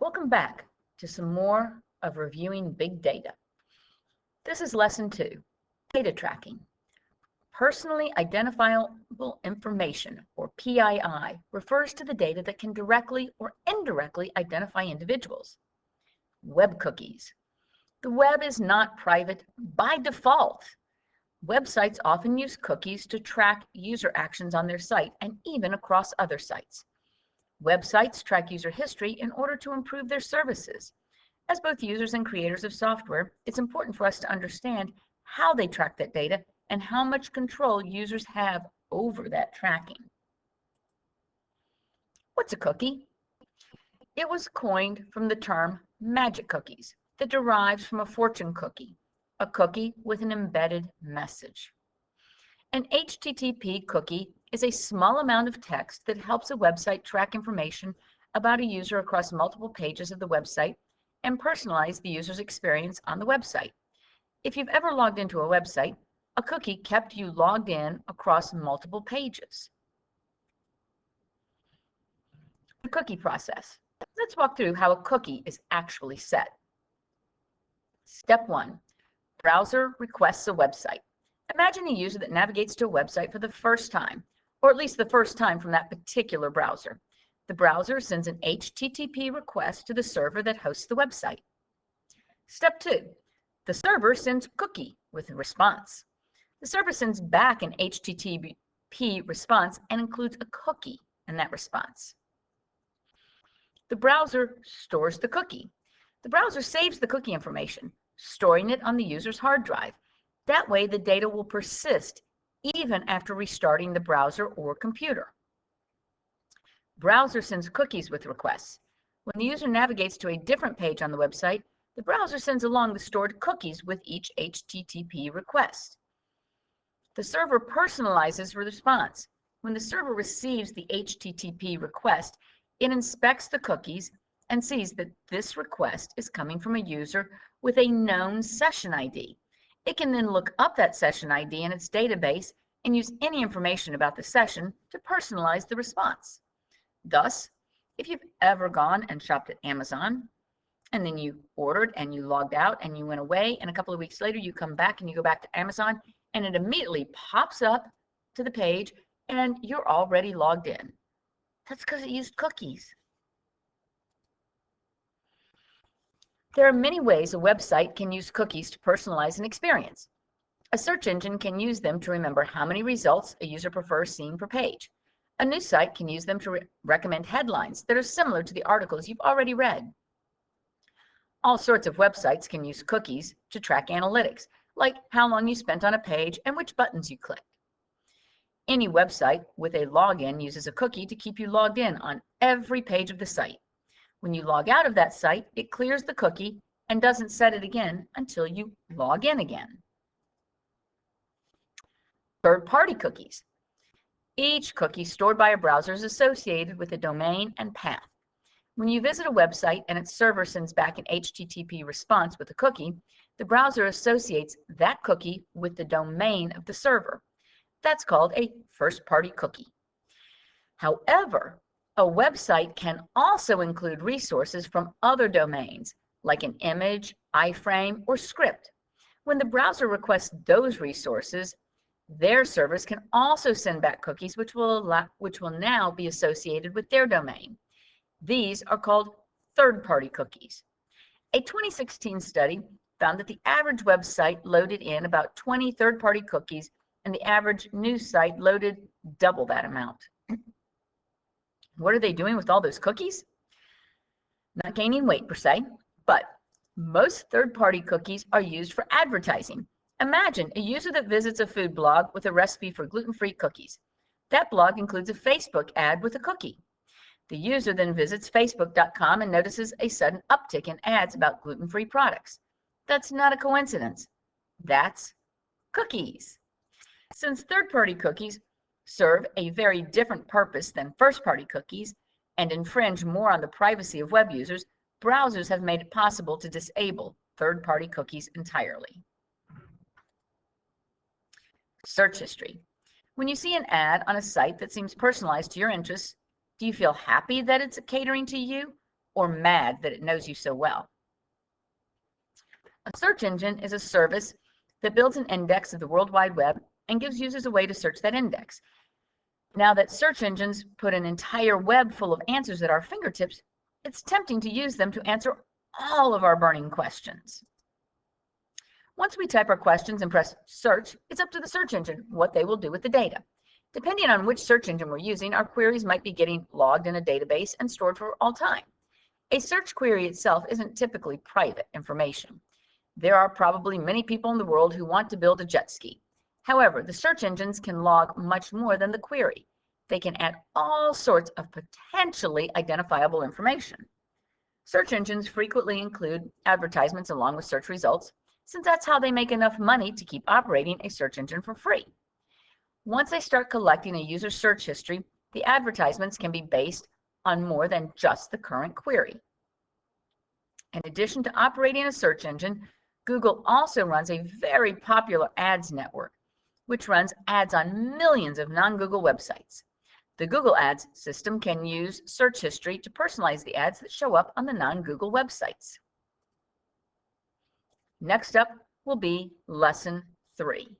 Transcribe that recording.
Welcome back to some more of reviewing big data. This is lesson 2, data tracking. Personally identifiable information, or PII, refers to the data that can directly or indirectly identify individuals. Web cookies. The web is not private by default. Websites often use cookies to track user actions on their site and even across other sites. Websites track user history in order to improve their services. As both users and creators of software, it's important for us to understand how they track that data and how much control users have over that tracking. What's a cookie? It was coined from the term magic cookies that derives from a fortune cookie, a cookie with an embedded message. An HTTP cookie is a small amount of text that helps a website track information about a user across multiple pages of the website and personalize the user's experience on the website. If you've ever logged into a website, a cookie kept you logged in across multiple pages. The cookie process. Let's walk through how a cookie is actually set. Step 1, browser requests a website. Imagine a user that navigates to a website for the first time, or at least the first time from that particular browser. The browser sends an HTTP request to the server that hosts the website. Step 2, the server sends cookie with a response. The server sends back an HTTP response and includes a cookie in that response. The browser stores the cookie. The browser saves the cookie information, storing it on the user's hard drive. That way, the data will persist even after restarting the browser or computer. Browser sends cookies with requests. When the user navigates to a different page on the website, the browser sends along the stored cookies with each HTTP request. The server personalizes the response. When the server receives the HTTP request, it inspects the cookies and sees that this request is coming from a user with a known session ID. It can then look up that session ID in its database and use any information about the session to personalize the response. Thus, if you've ever gone and shopped at Amazon, and then you ordered and you logged out and you went away, and a couple of weeks later you come back and you go back to Amazon, and it immediately pops up to the page and you're already logged in. That's because it used cookies. There are many ways a website can use cookies to personalize an experience. A search engine can use them to remember how many results a user prefers seeing per page. A news site can use them to recommend headlines that are similar to the articles you've already read. All sorts of websites can use cookies to track analytics, like how long you spent on a page and which buttons you clicked. Any website with a login uses a cookie to keep you logged in on every page of the site. When you log out of that site, it clears the cookie and doesn't set it again until you log in again. Third-party cookies. Each cookie stored by a browser is associated with a domain and path. When you visit a website and its server sends back an HTTP response with a cookie, the browser associates that cookie with the domain of the server. That's called a first-party cookie. However, a website can also include resources from other domains, like an image, iframe, or script. When the browser requests those resources, their servers can also send back cookies which will now be associated with their domain. These are called third-party cookies. A 2016 study found that the average website loaded in about 20 third-party cookies, and the average news site loaded double that amount. What are they doing with all those cookies? Not gaining weight per se, but most third-party cookies are used for advertising. Imagine a user that visits a food blog with a recipe for gluten-free cookies. That blog includes a Facebook ad with a cookie. The user then visits facebook.com and notices a sudden uptick in ads about gluten-free products. That's not a coincidence. That's cookies. Since third-party cookies serve a very different purpose than first-party cookies and infringe more on the privacy of web users, browsers have made it possible to disable third-party cookies entirely. Search history. When you see an ad on a site that seems personalized to your interests, do you feel happy that it's catering to you, or mad that it knows you so well. A search engine is a service that builds an index of the World Wide Web and gives users a way to search that index. Now that search engines put an entire web full of answers at our fingertips, it's tempting to use them to answer all of our burning questions. Once we type our questions and press search, it's up to the search engine what they will do with the data. Depending on which search engine we're using, our queries might be getting logged in a database and stored for all time. A search query itself isn't typically private information. There are probably many people in the world who want to build a jet ski. However, the search engines can log much more than the query. They can add all sorts of potentially identifiable information. Search engines frequently include advertisements along with search results, since that's how they make enough money to keep operating a search engine for free. Once they start collecting a user's search history, the advertisements can be based on more than just the current query. In addition to operating a search engine, Google also runs a very popular ads network, which runs ads on millions of non-Google websites. The Google Ads system can use search history to personalize the ads that show up on the non-Google websites. Next up will be Lesson 3.